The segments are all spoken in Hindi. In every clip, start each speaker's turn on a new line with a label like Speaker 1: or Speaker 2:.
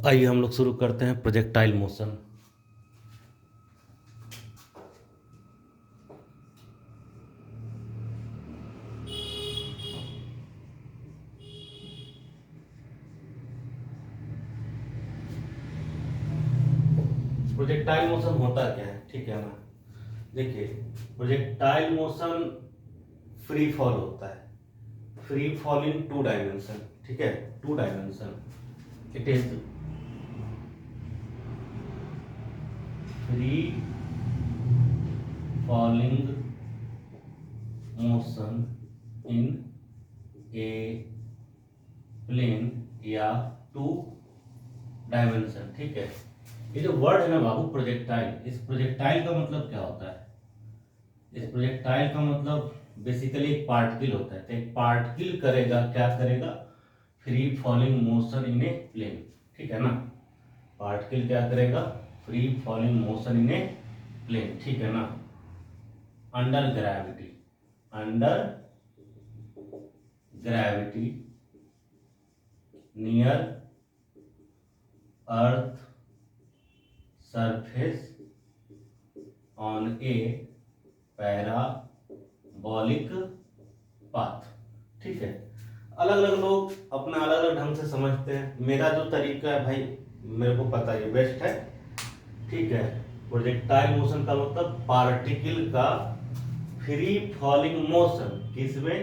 Speaker 1: आइए हम लोग शुरू करते हैं प्रोजेक्टाइल मोशन। प्रोजेक्टाइल मोशन होता क्या है, ठीक है ना। देखिए, प्रोजेक्टाइल मोशन फ्री फॉल होता है, फ्री फॉल इन 2 डायमेंशन, ठीक है। 2 dimension it is free falling motion in a plane या 2 डायमेंशन, ठीक है। ये जो वर्ड है ना बाबू प्रोजेक्टाइल, इस प्रोजेक्टाइल का मतलब क्या होता है? इस प्रोजेक्टाइल का मतलब बेसिकली एक पार्टिकल होता है। तो एक पार्टिकल करेगा, क्या करेगा? Free falling motion in a plane, ठीक है ना। पार्टिकल क्या करेगा? Free falling motion in a plane, ठीक है ना। Under gravity, under gravity near earth surface on a parabolic path, ठीक है। अलग अलग लोग अपना अलग अलग ढंग से समझते हैं। मेरा जो तरीका है भाई, मेरे को पता है बेस्ट है, ठीक है। प्रोजेक्टाइल मोशन का मतलब पार्टिकल का फ्री फॉलिंग मोशन, किसमें?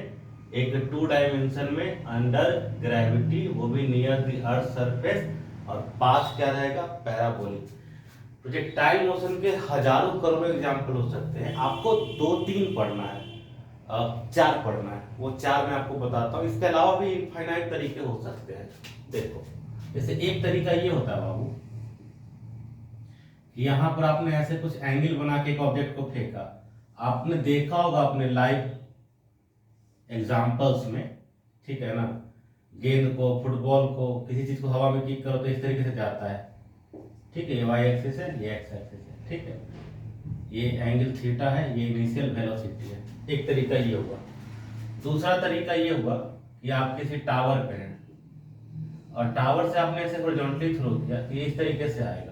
Speaker 1: एक 2 डायमेंशन में अंडर ग्रेविटी, वो भी नियर द अर्थ सरफेस, और पाथ क्या रहेगा? पैराबोलिक। प्रोजेक्टाइल मोशन के हजारों करोड़ों एग्जाम्पल हो सकते हैं। आपको 2-3 पढ़ना है, 4 पढ़ना है, वो 4 मैं आपको बताता हूँ। इसके अलावा भी इनफाइनाइट तरीके हो सकते हैं। देखो, जैसे एक तरीका ये होता है बाबू कि यहाँ पर आपने ऐसे कुछ एंगल बना के एक ऑब्जेक्ट को फेंका। आपने देखा होगा अपने लाइव एग्जाम्पल्स में, ठीक है ना। गेंद को, फुटबॉल को, किसी चीज को हवा में किक करो तो इस तरीके से जाता है, ठीक है। ये वाई एक्सिस है, ये एक्स एक्सिस है, ठीक है। ये एंगल थीटा है, ये इनिशियल वेलोसिटी है। एक तरीका ये हुआ। दूसरा तरीका ये हुआ कि आप किसी टावर पे हैं और टावर से आपने ऐसे हॉरिजॉन्टली थ्रो किया तो ये इस तरीके से आएगा।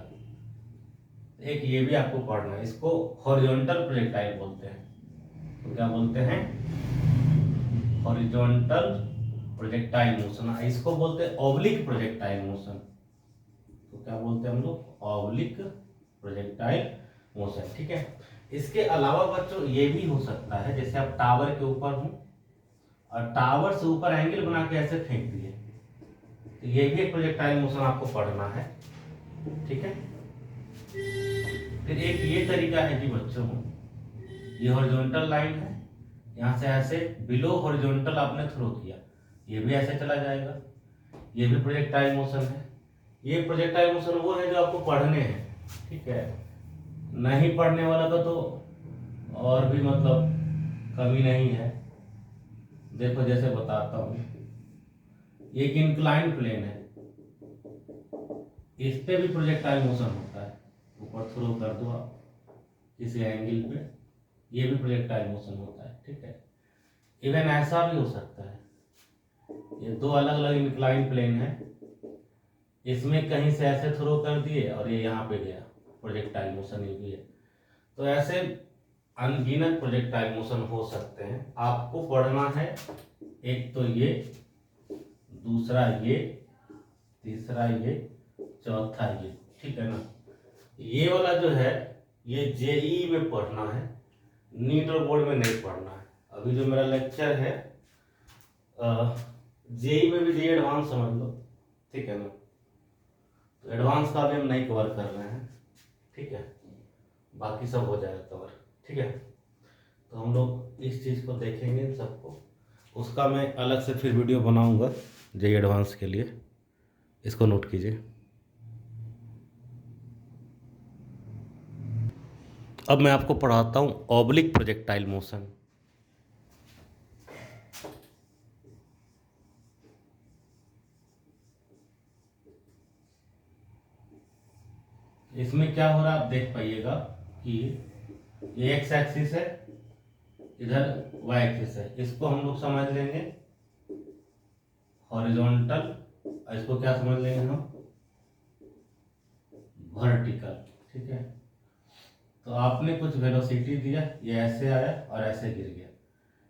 Speaker 1: एक ये भी आपको पढ़ना है, इसको हॉरिजॉन्टल प्रोजेक्टाइल बोलते हैं। तो क्या बोलते हैं? Horizontal projectile motion. इसको बोलते हैं ऑब्लिक प्रोजेक्टाइल मोशन। तो क्या बोलते हैं हम लोग? ऑब्लिक प्रोजेक्टाइल मोशन, ठीक है। इसके अलावा बच्चों ये भी हो सकता है, जैसे आप टावर के ऊपर हो और टावर से ऊपर एंगल बना के ऐसे फेंक दिए, तो ये भी एक प्रोजेक्टाइल मोशन आपको पढ़ना है, ठीक है। फिर एक ये तरीका है जी बच्चों, ये हॉरिजॉन्टल लाइन है, यहाँ से ऐसे बिलो हॉरिजॉन्टल आपने थ्रो किया, ये भी ऐसे चला जाएगा, ये भी प्रोजेक्टाइल मोशन है। ये प्रोजेक्टाइल मोशन वो है जो आपको पढ़ने हैं, ठीक है। नहीं पढ़ने वाला का तो और भी मतलब कमी नहीं है। देखो जैसे बताता हूँ, एक इंक्लाइन प्लेन है, इस पे भी प्रोजेक्टाइल मोशन होता है। ऊपर थ्रो कर दो आप किसी एंगल पे, ये भी प्रोजेक्टाइल मोशन होता है, ठीक है। इवन ऐसा भी हो सकता है, ये 2 अलग अलग इंक्लाइन प्लेन है, इसमें कहीं से ऐसे थ्रो कर दिए और ये यहाँ पे गया, प्रोजेक्टाइल मोशन ये भी है। तो ऐसे अनगिनत प्रोजेक्टाइल मोशन हो सकते हैं। आपको पढ़ना है एक तो ये, दूसरा ये, तीसरा ये, चौथा ये, ठीक है ना। ये वाला जो है ये जेई में पढ़ना है, नीट और बोर्ड में नहीं पढ़ना है। अभी जो मेरा लेक्चर है जेई में भी जेई एडवांस समझ लो, ठीक है ना। तो एडवांस का भी हम नहीं कवर कर रहे हैं, ठीक है। बाकी सब हो जाएगा कवर, ठीक है। तो हम लोग इस चीज़ को देखेंगे सबको, उसका मैं अलग से फिर वीडियो बनाऊंगा जेई एडवांस के लिए, इसको नोट कीजिए। अब मैं आपको पढ़ाता हूँ ऑब्लिक प्रोजेक्टाइल मोशन। इसमें क्या हो रहा है आप देख पाइएगा कि ये एक्स एक्सिस है, इधर वाई एक्सिस है। इसको हम लोग समझ लेंगे हॉरिजॉन्टल, इसको क्या समझ लेंगे हम? वर्टिकल, ठीक है। तो आपने कुछ वेलोसिटी दिया, ये ऐसे आया और ऐसे गिर गया।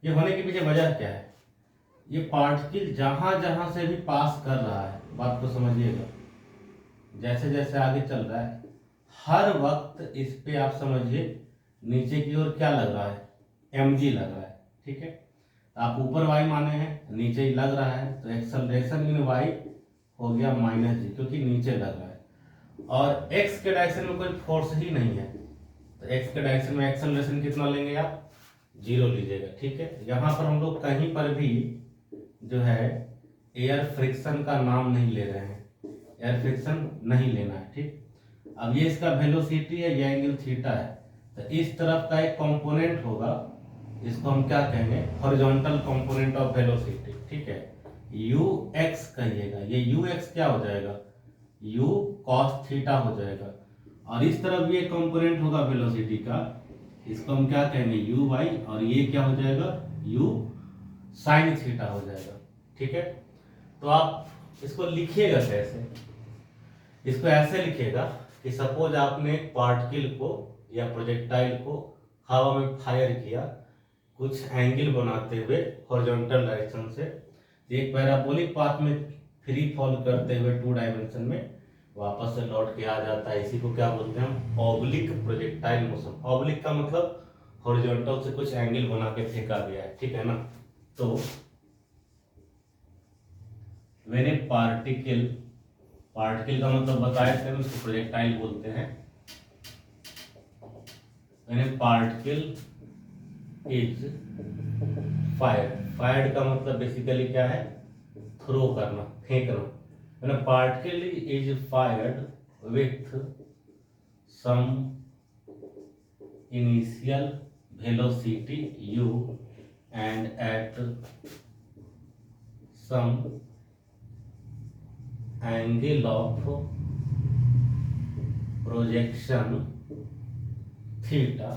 Speaker 1: ये होने के पीछे वजह क्या है? ये पार्टिकल जहां जहां से भी पास कर रहा है, बात को समझिएगा, जैसे जैसे आगे चल रहा है, हर वक्त इस पे आप समझिए नीचे की ओर क्या लग रहा है? mg लग रहा है, ठीक है। आप ऊपर y माने हैं, नीचे ही लग रहा है, तो एक्सेलरेशन इन y हो गया -g, क्योंकि नीचे लग रहा है। और x के डायरेक्शन में कोई फोर्स ही नहीं है, तो x के डायरेक्शन में एक्सेलरेशन कितना लेंगे आप? 0 लीजिएगा, ठीक है। यहाँ पर हम लोग कहीं पर भी जो है एयर फ्रिक्शन का नाम नहीं ले रहे हैं, एयर फ्रिक्शन नहीं लेना है, ठीक। अब ये इसका वेलोसिटी है, ये एंगल थीटा है, तो इस तरफ का एक कंपोनेंट होगा, इसको हम क्या कहेंगे? हॉरिजॉन्टल कंपोनेंट ऑफ वेलोसिटी, ठीक है। ux कहिएगा, ये ux क्या हो जाएगा? u cos थीटा हो जाएगा। और इस तरफ भी एक कंपोनेंट होगा वेलोसिटी का, इसको हम क्या कहेंगे? uy, और ये क्या हो जाएगा? u sin थीटा हो जाएगा, ठीक है। तो आप इसको लिखिएगा कैसे? इसको ऐसे लिखिएगा कि सपोज आपने एक पार्टिकल को या प्रोजेक्टाइल को हवा में फायर किया, कुछ एंगल बनाते हुए हॉरिजॉन्टल डायरेक्शन से, एक पैराबोलिक पाथ में फ्री फॉल करते हुए 2 डायमेंशन में वापस से लौट के आ जाता है। इसी को क्या बोलते हैं हम? Oblique projectile motion. ऑब्लिक का मतलब हॉरिजॉन्टल से कुछ एंगल बना के फेंका गया है, ठीक है ना। तो मैंने पार्टिकल का मतलब बताया थे, उसको प्रोजेक्टाइल बोलते हैं। मैंने पार्टिकल इज फायर्ड का मतलब बेसिकली क्या है? थ्रो करना, फेंकना। मैंने particle is fired with some initial velocity u and at some angle of projection theta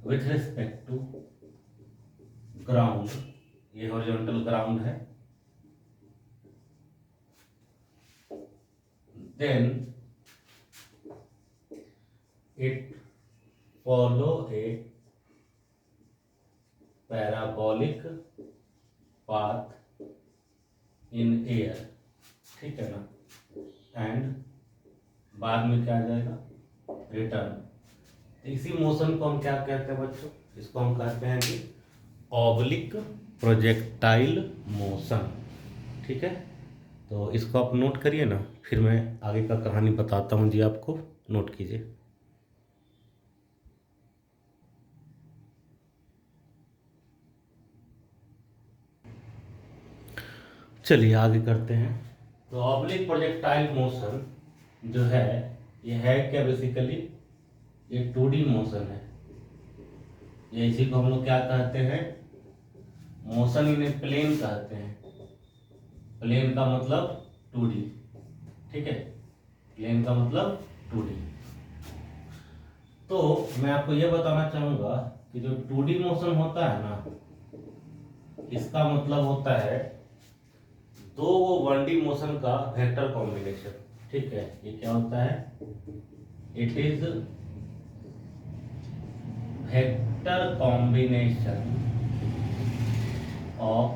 Speaker 1: with respect to ground, ये हॉरिजॉन्टल ग्राउंड है, then it follow a parabolic path in air, ठीक है ना। एंड बाद में क्या आ जाएगा? रिटर्न। इसी मोशन को हम क्या कहते हैं बच्चों? इसको हम कहते हैं कि ऑब्लिक प्रोजेक्टाइल मोशन, ठीक है। तो इसको आप नोट करिए ना, फिर मैं आगे का कहानी बताता हूँ जी, आपको नोट कीजिए। चलिए आगे करते हैं। तो ऑब्लिक प्रोजेक्टाइल मोशन जो है, ये है क्या? बेसिकली ये 2D मोशन है। ये इसी को हम लोग क्या कहते हैं? मोशन इन ए प्लेन कहते हैं। प्लेन का मतलब 2D, ठीक है। प्लेन का मतलब 2D। तो मैं आपको ये बताना चाहूंगा कि जो 2D मोशन होता है ना, इसका मतलब होता है 2 1D मोशन का वेक्टर कॉम्बिनेशन, ठीक है। ये क्या होता है? It is vector combination of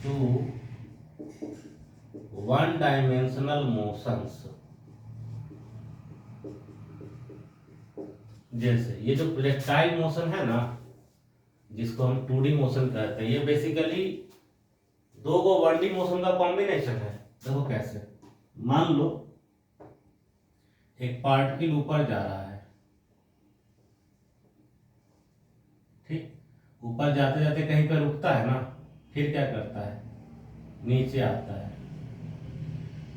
Speaker 1: 2 1 dimensional motions. जैसे ये जो प्रोजेक्टाइल मोशन है ना, जिसको हम 2D मोशन कहते हैं, ये बेसिकली 2 1D मोशन का कॉम्बिनेशन है। देखो कैसे? मान लो एक पार्टिकल ऊपर जा रहा है, ठीक। ऊपर जाते जाते कहीं पर रुकता है ना, फिर क्या करता है? नीचे आता है।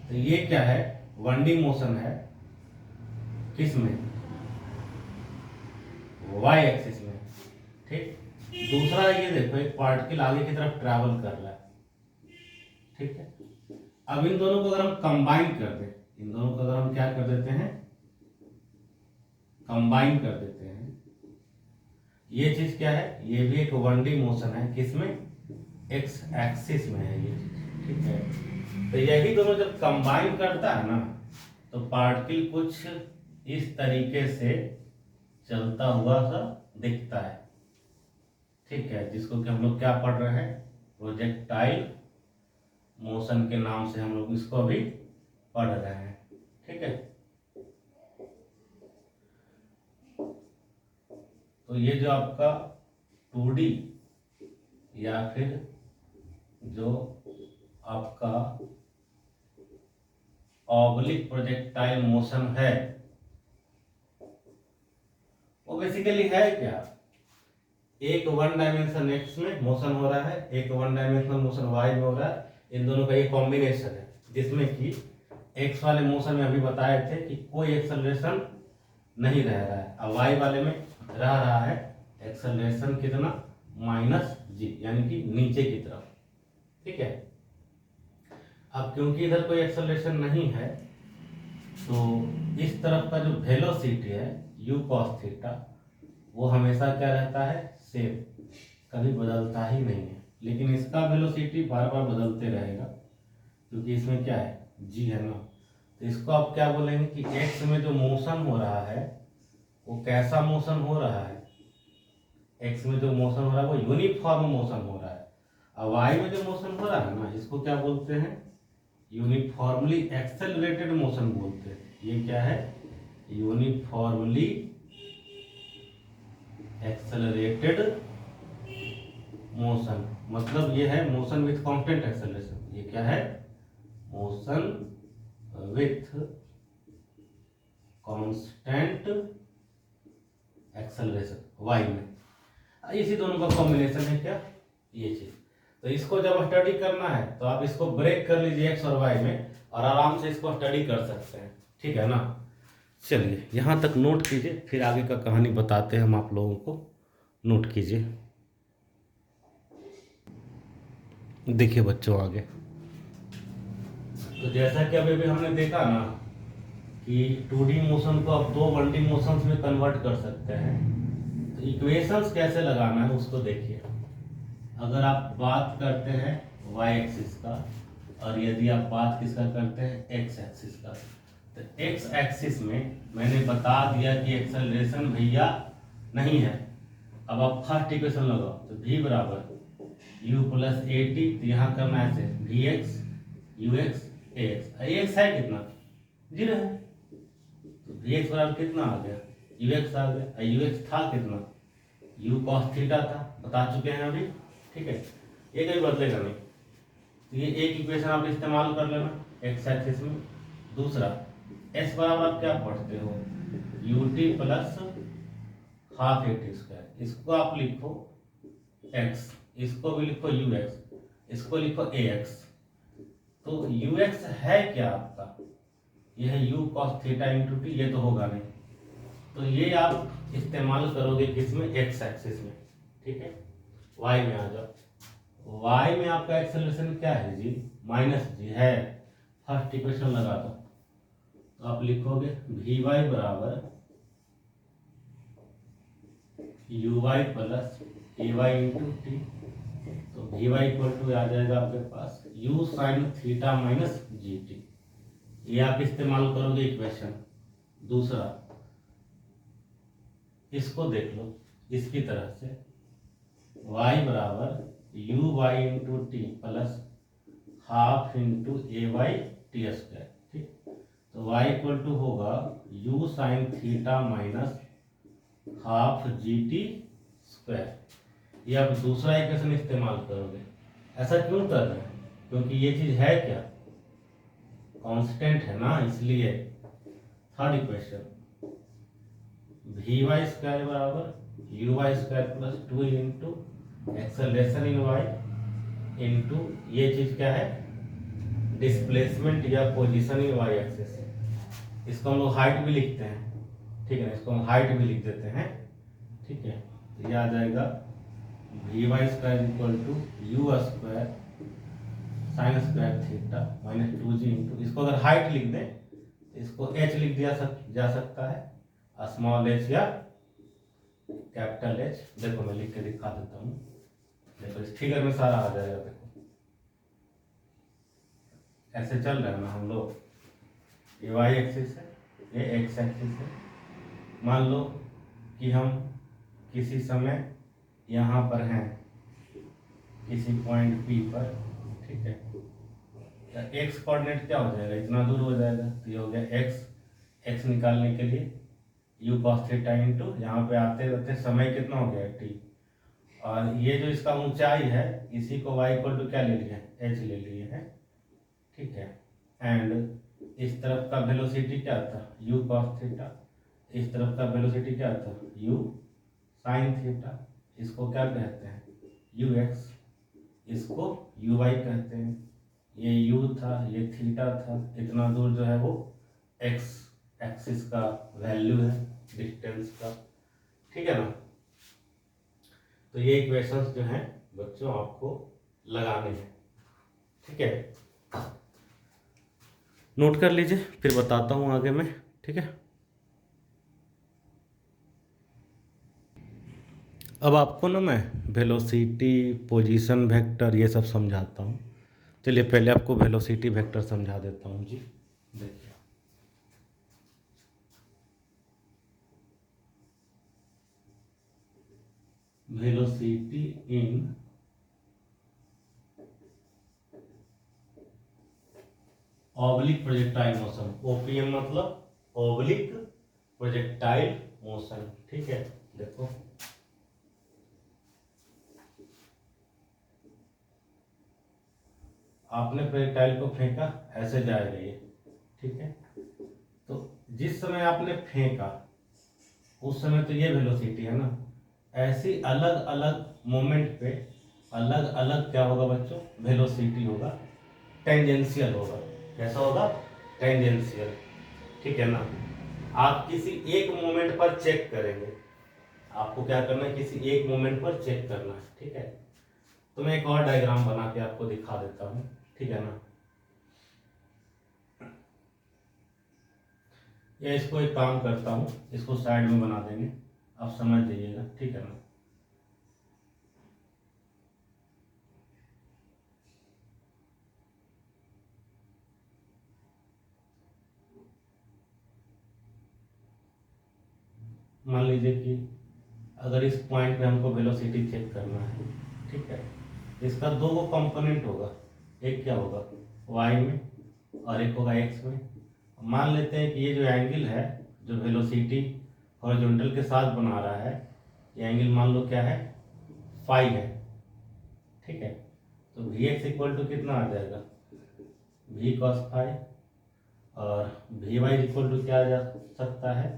Speaker 1: तो ये क्या है? 1D मोशन है। किस में? y एक्सिस में, ठीक। दूसरा ये देखो, एक पार्टिकल आगे की तरफ ट्रैवल कर रहा है, ठीक है। अब इन दोनों को अगर हम कंबाइन कर दें, इन दोनों को अगर हम क्या कर देते हैं? कंबाइन कर देते हैं। ये चीज क्या है? ये भी एक 1D मोशन है। किसमें? x एक्सिस में है ये चीज, ठीक है। तो यही दोनों जब कंबाइन करता है ना, तो पार्टिकल कुछ इस तरीके से चलता हुआ सा दिखता है, ठीक है, जिसको कि हम लोग क्या पढ़ रहे हैं, प्रोजेक्टाइल मोशन के नाम से हम लोग इसको अभी पढ़ रहे हैं, ठीक है। तो ये जो आपका 2D या फिर जो आपका ऑब्लिक प्रोजेक्टाइल मोशन है वो बेसिकली है क्या, एक वन डायमेंशन एक्स में मोशन हो रहा है, एक वन डायमेंशनल मोशन वाई में हो रहा है, इन दोनों का ये कॉम्बिनेशन है, जिसमें कि एक्स वाले मोशन में अभी बताए थे कि कोई एक्सेलरेशन नहीं रह रहा है, अब वाई वाले में रह रहा है एक्सेलरेशन कितना, -g, यानी कि नीचे की तरफ, ठीक है। अब क्योंकि इधर कोई एक्सेलरेशन नहीं है तो इस तरफ का जो वेलोसिटी है u cos थीटा वो हमेशा क्या रहता है, सेम, कभी बदलता ही नहीं है, लेकिन इसका वेलोसिटी बार बार बदलते रहेगा क्योंकि इसमें क्या है, g है ना। तो इसको आप क्या बोलेंगे कि x में जो मोशन हो रहा है वो कैसा मोशन हो रहा है, x में जो मोशन हो रहा है वो यूनिफॉर्म मोशन हो रहा है, और y में जो मोशन हो रहा है ना इसको क्या बोलते हैं, यूनिफॉर्मली एक्सेलरेटेड मोशन बोलते हैं। ये क्या है, यूनिफॉर्मली एक्सेलरेटेड मोशन, मतलब ये है मोशन विथ कांस्टेंट एक्सेलरेशन। ये क्या है, motion with constant acceleration y में, इसी दोनों का कॉम्बिनेशन है क्या, ये चीज। तो इसको जब स्टडी करना है तो आप इसको ब्रेक कर लीजिए एक्स और वाई में और आराम से इसको स्टडी कर सकते हैं, ठीक है ना। चलिए यहाँ तक नोट कीजिए, फिर आगे का कहानी बताते हैं हम आप लोगों को, नोट कीजिए। देखिए बच्चों आगे, तो जैसा कि अभी हमने देखा ना कि 2D मोशन को आप 2 1D मोशंस में कन्वर्ट कर सकते हैं, तो इक्वेशंस कैसे लगाना है उसको देखिए। अगर आप बात करते हैं y एक्सिस का और यदि आप बात किसका करते हैं x एक्सिस का, तो x एक्सिस में मैंने बता दिया कि एक्सेलरेशन भैया नहीं है। अब आप फर्स्ट इक्वेशन लगाओ तो v बराबर u प्लस ए टी, तो यहाँ करना है ऐसे v x u x a x, x है कितना, 0 है, तो वी एक्स बराबर कितना आ गया, यू एक्स आ गया, यू एक्स था कितना, u cos थीटा था, बता चुके हैं अभी, ठीक है, ये कभी बदलेगा नहीं। तो ये एक इक्वेशन आप इस्तेमाल कर लेना एक्स एक्सिस में। दूसरा s बराबर आप क्या पढ़ते हो, ut plus half A T square, इसको आप लिखो x, इसको भी लिखो ux, इसको लिखो ax। तो ux है क्या आपका, ये है u cos theta into T, ये तो होगा नहीं, तो ये आप इस्तेमाल करोगे किसमें, x एक्सिस में, ठीक है। y में आ जाओ, y में आपका एक्सेलरेशन क्या है जी, -g है, फर्स्ट इक्वेशन लगा दो, तो आप लिखोगे vy बराबर uy plus ay into T, तो vy इक्वल टू आ जाएगा आपके पास u sine theta minus g T, ये आप इस्तेमाल करोगे इक्वेशन। दूसरा इसको देख लो इसकी तरह से, y बराबर u y into t plus half into a y t square, ठीक, तो y इक्वल टू होगा u sine theta minus half g t square. ये आप दूसरा इक्वेशन इस्तेमाल करोगे। ऐसा क्यों कर रहे हैं, क्योंकि ये चीज है क्या, कांस्टेंट है ना, इसलिए। Third equation v y square बराबर u y square plus 2 into acceleration in y into ये चीज क्या है, डिस्प्लेसमेंट या पोजीशन इन y एक्सिस, इसको हम लोग हाइट भी लिखते हैं, ठीक है ना, इसको हम हाइट भी लिख देते हैं, ठीक है। तो ये आ जाएगा v y square equal to u square sine square theta minus 2g into, इसको अगर हाइट लिख दें तो इसको h लिख दिया जा सकता है, स्मॉल h या कैपिटल H। देखो मैं लिख के दिखा देता हूँ, देखो इस फिगर में सारा आ जाएगा, देखो ऐसे चल रहा है ना हम लोग, ये वाई एक्सिस है, ये एक्स एक्सिस है। मान लो कि हम किसी समय यहाँ पर हैं, किसी पॉइंट पी पर, ठीक है, एक्स कोऑर्डिनेट क्या हो जाएगा, इतना दूर हो जाएगा, तो ये हो गया एक्स। एक्स निकालने के लिए यू कॉस थीटा इंटू यहाँ पे आते रहते समय कितना हो गया टी, और ये जो इसका ऊंचाई है इसी को y इक्वल टू क्या ले लिया है, h ले लिए है, ठीक है। एंड इस तरफ का वेलोसिटी क्या था, u cos थीटा, इस तरफ का वेलोसिटी क्या था, u sin थीटा। इसको क्या कहते हैं, ux, इसको uy कहते हैं। ये u था, ये थीटा था, इतना दूर जो है वो x एक्सिस का वैल्यू है डिस्टेंस का, ठीक है ना। तो ये इक्वेशंस जो हैं बच्चों आपको लगाने हैं, ठीक है, नोट कर लीजिए, फिर बताता हूँ आगे मैं, ठीक है। अब आपको ना मैं वेलोसिटी, पोजीशन वेक्टर ये सब समझाता हूँ। चलिए पहले आपको वेलोसिटी वेक्टर समझा देता हूँ जी। देखिए velocity in oblique projectile motion, OPM मतलब ऑब्लिक प्रोजेक्टाइल मोशन, ठीक है। देखो आपने प्रोजेक्टाइल को फेंका, ऐसे जाएगा ये, ठीक है। तो जिस समय आपने फेंका उस समय तो ये वेलोसिटी है ना, ऐसी अलग अलग मोमेंट पे अलग अलग क्या होगा बच्चों, वेलोसिटी होगा, टेंजेंशियल होगा। कैसा होगा, टेंजेंशियल, ठीक है ना। आप किसी एक मोमेंट पर चेक करेंगे, आपको क्या करना है, किसी एक मोमेंट पर चेक करना है, ठीक है। तो मैं एक और डायग्राम बना के आपको दिखा देता हूँ, ठीक है ना। या इसको एक काम करता हूँ, इसको साइड में बना देंगे, आप समझ जाइएगा, ठीक है ना। मान लीजिए कि अगर इस पॉइंट पे हमको वेलोसिटी चेक करना है, ठीक है, इसका दो गो कंपोनेंट होगा, एक क्या होगा y में और एक होगा x में। मान लेते हैं कि ये जो एंगल है, जो वेलोसिटी हॉरिजॉन्टल के साथ बना रहा है, ये एंगल मान लो क्या है, फाई है, ठीक है। तो वी एक्स इक्वल टू कितना आ जाएगा, v cos फाई, और वी वाई इक्वल टू क्या आ जा सकता है,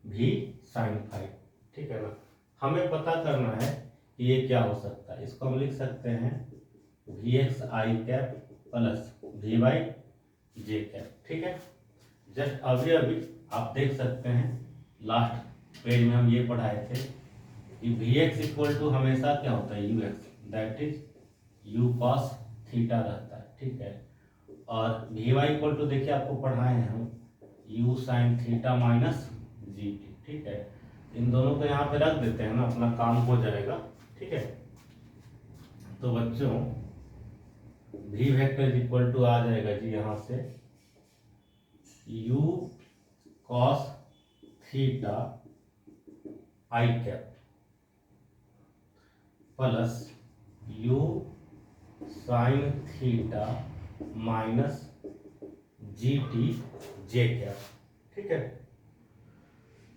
Speaker 1: v sin फाई, ठीक है ना। हमें पता करना है कि ये क्या हो सकता है, इसको हम लिख सकते हैं v x i cap plus v y j cap, ठीक है। जस्ट अभी अभी आप देख सकते हैं लास्ट पेज में हम ये पढ़ाए थे कि वी एक्स इक्वल टू हमेशा क्या होता है, you x, that is you cos theta रहता है, ठीक है। और वी वाई इक्वल टू देखिए आपको पढ़ाए हैं हम you sign theta minus g T, ठीक है। इन दोनों को यहाँ पे रख देते हैं ना, अपना काम हो जाएगा, ठीक है। तो बच्चों v वेक्टर इक्वल टू आ जाएगा जी यहाँ से u cos theta i cap plus u sine theta minus g t j cap, ठीक है।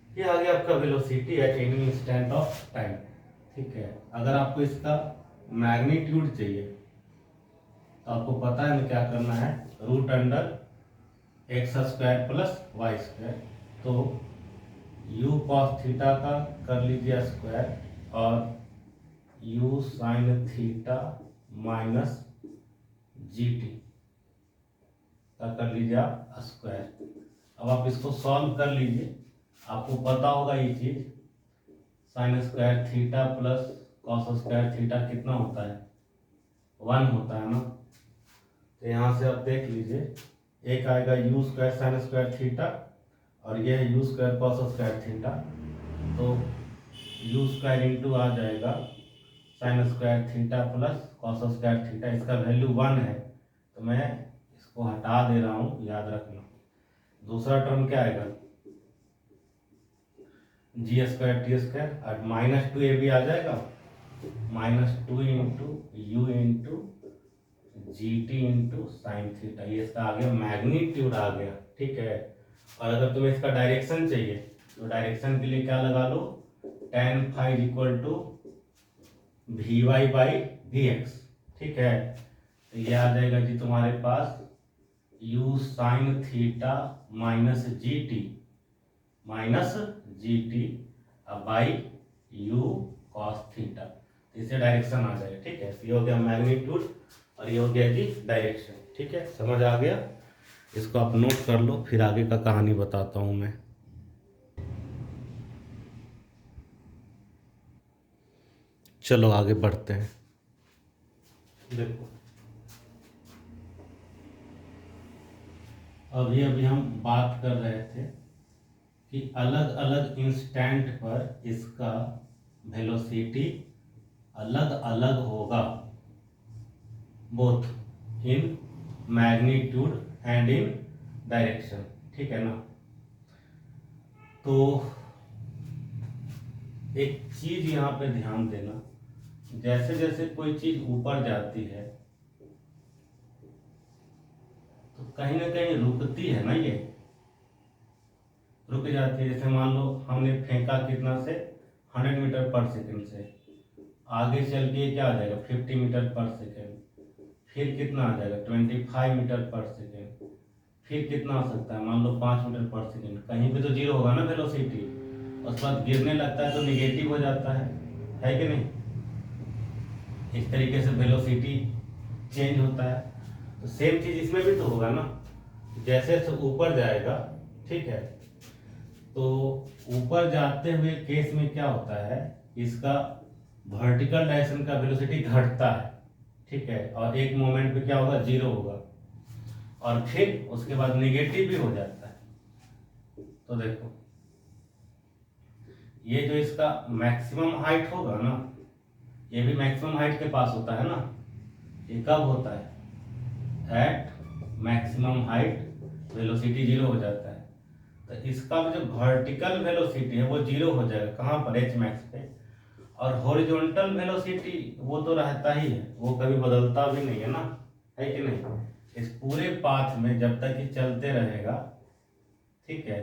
Speaker 1: ये आ गया आपका velocity at any instant of time, ठीक है। अगर आपको इसका मैग्नीट्यूड चाहिए तो आपको पता है ना क्या करना है, root under x square plus y square. तो u cos थीटा का कर लीजिए स्क्वायर और u sine theta minus g t का कर लीजिए आप स्क्वायर। अब आप इसको सॉल्व कर लीजिए, आपको पता होगा ये चीज, sign square theta plus cos square theta कितना होता है, 1 होता है ना। तो यहाँ से आप देख लीजिए, एक आएगा you square sine square theta और यह है you square cos square theta. तो यू स्क्वायर इंटू आ जाएगा sign square theta plus cos square theta, इसका वैल्यू 1 है, तो मैं इसको हटा दे रहा हूँ, याद रखना दूसरा टर्म क्या आएगा, जी स्क्वायर टी स्क्वायर, और माइनस टू ए भी आ जाएगा, minus two into you into G T into sine theta, ये इसका आ गया मैग्नीट्यूड आ गया, ठीक है। और अगर तुम्हें इसका डायरेक्शन चाहिए तो डायरेक्शन के लिए क्या लगा लो, tan five equal to v y by v x, ठीक है। तो ये आ जाएगा जी तुम्हारे पास u sine theta minus g t by u cos theta, इससे डायरेक्शन आ जाएगा, ठीक है। ये हो गया मैग्नीट्यूड और ये हो गया जी डायरेक्शन, ठीक है, समझ आ गया। इसको आप नोट कर लो, फिर आगे का कहानी बताता हूँ मैं। चलो आगे बढ़ते हैं। देखो अभी अभी हम बात कर रहे थे कि अलग अलग इंस्टेंट पर इसका वेलोसिटी अलग अलग होगा, both in magnitude and in direction, ठीक है ना। तो एक चीज यहाँ पे ध्यान देना, जैसे जैसे कोई चीज ऊपर जाती है तो कहीं ना कहीं रुकती है ना, ये रुक जाती है। जैसे मान लो हमने फेंका कितना से 100 मीटर पर सेकंड से, आगे चल के क्या आ जाएगा 50 मीटर पर सेकंड, फिर कितना आ जाएगा 25 मीटर पर सेकंड, फिर कितना आ सकता है मान लो 5 मीटर पर सेकंड। कहीं पे तो जीरो होगा ना वेलोसिटी, उसके बाद गिरने लगता है तो निगेटिव हो जाता है कि नहीं। इस तरीके से वेलोसिटी चेंज होता है। तो सेम चीज इसमें भी तो होगा ना, जैसे जैसे ऊपर जाएगा, ठीक है, तो ऊपर जाते हुए केस में क्या होता है, इसका वर्टिकल डायरेक्शन का वेलोसिटी घटता है, ठीक है, और एक मोमेंट पे क्या होगा जीरो होगा, और फिर उसके बाद निगेटिव भी हो जाता है। तो देखो ये जो इसका मैक्सिमम हाइट होगा ना, ये भी मैक्सिमम हाइट के पास होता है ना, ये कब होता है, at maximum height velocity zero हो जाता है। तो इसका जो वर्टिकल वेलोसिटी है वो जीरो हो जाएगा कहाँ पर, एच मैक्स पे। और हॉरिजॉन्टल वेलोसिटी वो तो रहता ही है, वो कभी बदलता भी नहीं है ना, है कि नहीं। इस पूरे पाथ में जब तक ये चलते रहेगा, ठीक है,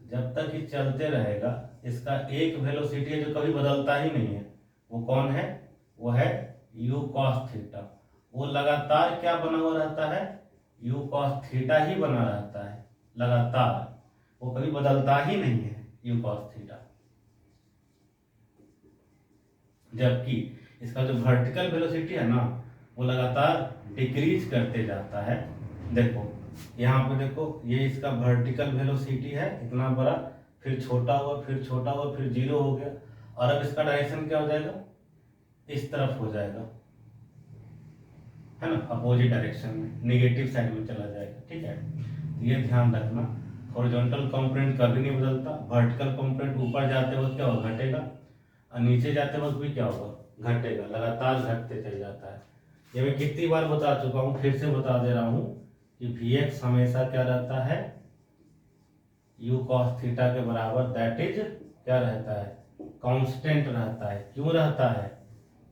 Speaker 1: जब तक ये चलते रहेगा, इसका एक वेलोसिटी है जो कभी बदलता ही नहीं है, वो कौन है, वो है u cos थीटा। वो लगातार क्या बना हुआ रहता है, u cos थीटा ही बना रहता है लगातार, वो कभी बदलता ही नहीं है u cos थीटा। जबकि इसका जो वर्टिकल वेलोसिटी है ना, वो लगातार डिक्रीज करते जाता है। देखो यहाँ पे देखो, ये इसका वर्टिकल वेलोसिटी है इतना बड़ा, फिर छोटा हुआ, फिर छोटा हुआ, फिर जीरो हो गया, और अब इसका डायरेक्शन क्या हो जाएगा, इस तरफ हो जाएगा, है ना, अपोजिट डायरेक्शन में, नेगेटिव साइड में चला जाएगा, ठीक है। ये ध्यान रखना, हॉरिजॉन्टल कंपोनेंट कभी नहीं बदलता, वर्टिकल कंपोनेंट ऊपर जाते वक्त क्या होगा, घटेगा, और नीचे जाते वक्त भी क्या होगा, घटेगा, लगातार घटते चल जाता है। ये मैं कितनी बार बता चुका हूँ, फिर से बता दे रहा हूँ कि Vx हमेशा क्या रहता है, u cos थीटा के बराबर, दैट इज क्या रहता है, कांस्टेंट रहता है। क्यों रहता है,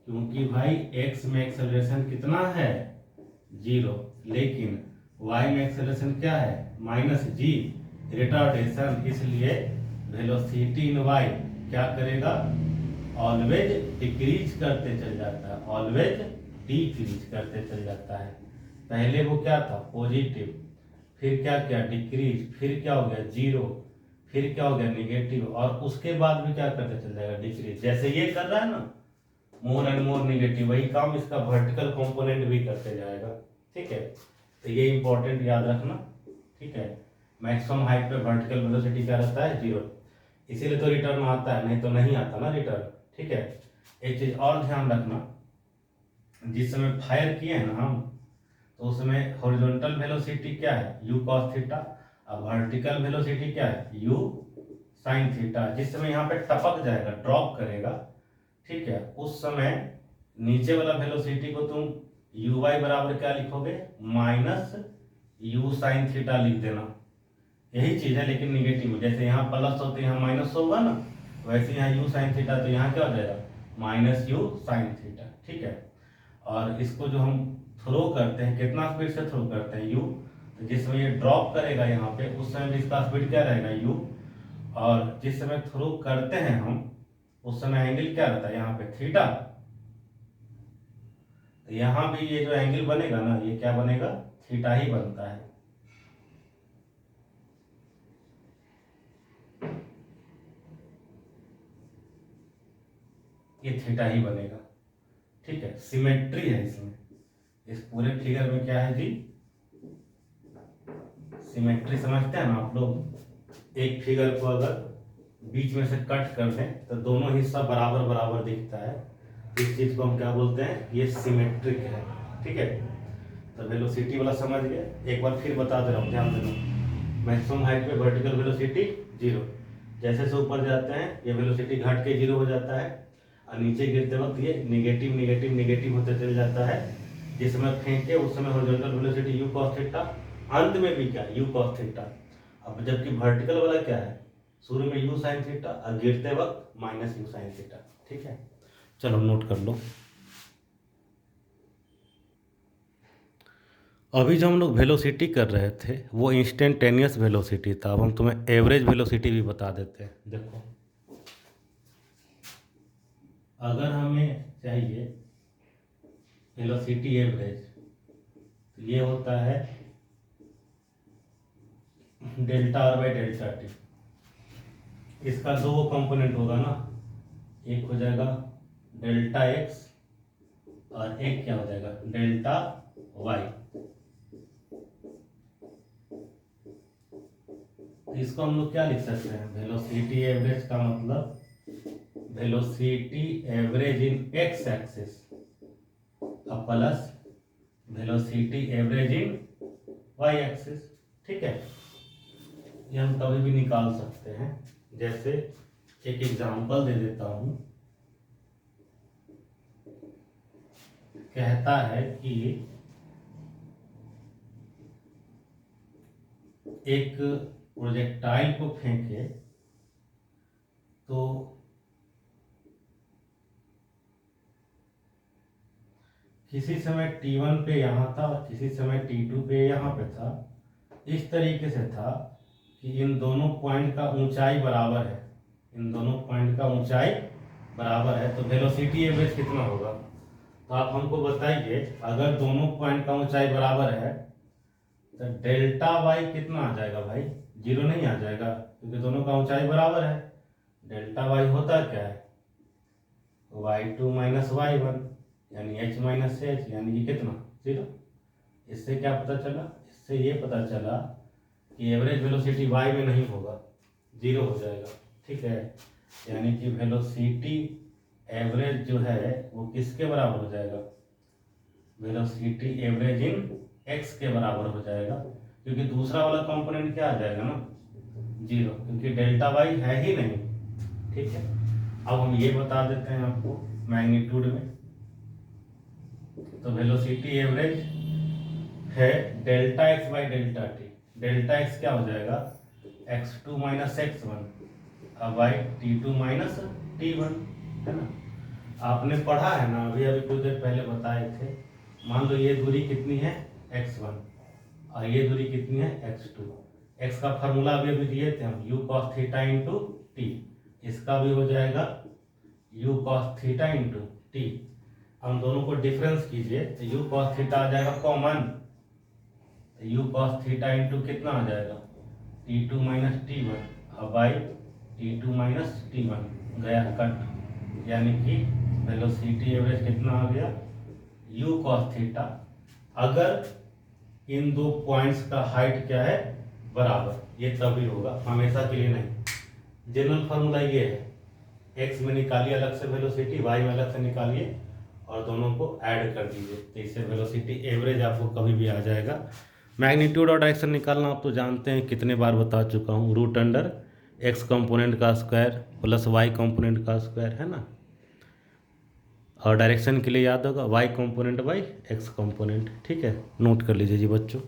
Speaker 1: क्योंकि भाई x में एक्सेलरेशन कितना है, जीरो, लेकिन y में एक्सेलरेशन क्या है, माइनस जी, रिटार्डेशन, इसलिए वेलोसिटी इन y क्या करेगा, ऑलवेज डिक्रीज करते चल जाता है, ऑलवेज डिक्रीज करते चल जाता है। पहले वो क्या था, पॉजिटिव, फिर क्या किया, डिक्रीज, फिर क्या हो गया, जीरो, फिर क्या हो गया, निगेटिव, और उसके बाद भी क्या करते चल जाएगा, डिक्रीज। जैसे ये कर रहा है ना, मोर एंड मोर निगेटिव, वही काम इसका वर्टिकल कंपोनेंट भी करते जाएगा, ठीक है। तो ये इंपॉर्टेंट याद रखना, ठीक है। मैक्सिमम हाइट पे वर्टिकल वेलोसिटी क्या रहता है, जीरो, इसीलिए तो रिटर्न आता है, नहीं तो नहीं आता ना रिटर्न, ठीक है। एक चीज और ध्यान रखना, जिस समय फायर किए हैं ना हम, तो उसमें हॉरिजॉन्टल वेलोसिटी क्या है, u cos थीटा, और वर्टिकल वेलोसिटी क्या है, u sin थीटा। जिस समय यहाँ पे टपक जाएगा, ड्रॉप करेगा, ठीक है, उस समय नीचे वाला वेलोसिटी को तुम uy बराबर क्या लिखोगे, माइनस u sin थीटा लिख देना, यही चीज़ है लेकिन निगेटिव। जैसे यहाँ प्लस हो तो यहाँ माइनस होगा ना, वैसे यहाँ यू साइन थीटा तो यहाँ क्या हो जाएगा माइनस यू साइन थीटा। ठीक है, और इसको जो हम थ्रो करते हैं कितना स्पीड से थ्रो करते हैं यू, तो जिस समय ये ड्रॉप करेगा यहाँ पे उस समय भी इसका स्पीड क्या रहेगा यू, और जिस समय थ्रो करते हैं हम उस समय एंगल क्या रहता है यहाँ पे थीटा। तो यहाँ भी ये जो एंगल बनेगा ना ये क्या बनेगा थीटा ही बनता है। ये थीटा ही बनेगा। ठीक है, सिमेट्री है इसमें, इस पूरे फिगर में क्या है जी सिमेट्री। समझते हैं ना आप लोग, एक फिगर को अगर बीच में से कट कर दें तो दोनों हिस्सा बराबर बराबर दिखता है, इस चीज को हम क्या बोलते हैं ये सिमेट्रिक है। ठीक है, तो वेलोसिटी वाला समझ गए। एक बार फिर बता दे रहा हूँ, ध्यान देना। मैक्सिमम हाइट पे वर्टिकल वेलोसिटी 0, जैसे से ऊपर जाते हैं ये वेलोसिटी घट के 0 हो जाता है, और नीचे गिरते वक्त ये निगेटिव निगेटिव निगेटिव होते चल जाता है। जिस समय फेंके उस समय horizontal velocity you cos theta, अंत में भी क्या यू कॉस थीटा। अब जबकि वर्टिकल वाला क्या है शुरू में यू साइन थीटा और गिरते वक्त माइनस यू साइन थीटा। ठीक है, चलो नोट कर लो। अभी जो हम लोग वेलोसिटी कर रहे थे वो इंस्टेंटेनियस वेलोसिटी था। अब हम तुम्हें एवरेज वेलोसिटी भी बता देते हैं। देखो, अगर हमें चाहिए वेलोसिटी एवरेज तो ये होता है delta R by delta T. इसका दो कंपोनेंट होगा ना, एक हो जाएगा डेल्टा एक्स और एक क्या हो जाएगा डेल्टा वाई। इसको हम लोग क्या लिख सकते हैं वेलोसिटी एवरेज का मतलब velocity average in x axis plus velocity average in y axis. ठीक है, ये हम कभी भी निकाल सकते हैं। जैसे एक एग्जांपल दे देता हूं, कहता है कि एक प्रोजेक्टाइल को फेंके तो किसी समय T1 पे यहाँ था और किसी समय T2 पे यहाँ पे था। इस तरीके से था कि इन दोनों पॉइंट का ऊंचाई बराबर है, इन दोनों पॉइंट का ऊंचाई बराबर है, तो वेलोसिटी एवरेज कितना होगा। तो आप हमको बताइए अगर दोनों पॉइंट का ऊंचाई बराबर है तो डेल्टा वाई कितना आ जाएगा भाई 0 नहीं आ जाएगा, क्योंकि दोनों का ऊंचाई बराबर है। डेल्टा वाई होता क्या है y2 माइनस y1 यानी h माइनस एच, यानी कि कितना 0। इससे क्या पता चला, इससे ये पता चला कि एवरेज वेलोसिटी y में नहीं होगा 0 हो जाएगा। ठीक है, यानी कि वेलोसिटी एवरेज जो है वो किसके बराबर हो जाएगा वेलोसिटी एवरेज इन x के बराबर हो जाएगा, क्योंकि दूसरा वाला कंपोनेंट क्या आ जाएगा ना 0, क्योंकि डेल्टा वाई है ही नहीं। ठीक है, अब हम ये बता देते हैं आपको मैग्नीट्यूड में। तो वेलोसिटी एवरेज है delta x by delta T. Delta x क्या हो जाएगा x2 माइनस x1 अब बाई t2 माइनस t1, है ना। आपने पढ़ा है ना अभी अभी कुछ देर पहले बताए थे। मान लो ये दूरी कितनी है x1 और ये दूरी कितनी है x2। x का फार्मूला अभी अभी दिए थे हम u cos theta into T, इसका भी हो जाएगा u cos theta into T. हम दोनों को डिफरेंस कीजिए तो u cos थीटा आ जाएगा कॉमन, तो u cos थीटा इंटू कितना आ जाएगा t2 माइनस t1 अब बाई t2 माइनस t1 गया कट, यानी कि वेलोसिटी एवरेज कितना आ गया u cos थीटा। अगर इन दो पॉइंट्स का हाइट क्या है बराबर, ये तभी होगा, हमेशा के लिए नहीं। जनरल फार्मूला ये है x में निकालिए अलग से वेलोसिटी, y में अलग से निकालिए और दोनों को ऐड कर दीजिए, तो इससे वेलोसिटी एवरेज आपको कभी भी आ जाएगा। मैग्नीट्यूड और डायरेक्शन निकालना आप तो जानते हैं, कितने बार बता चुका हूँ, रूट अंडर x कंपोनेंट का स्क्वायर प्लस y कंपोनेंट का स्क्वायर, है ना। और डायरेक्शन के लिए याद होगा y component by x component. ठीक है, नोट कर लीजिए जी बच्चों।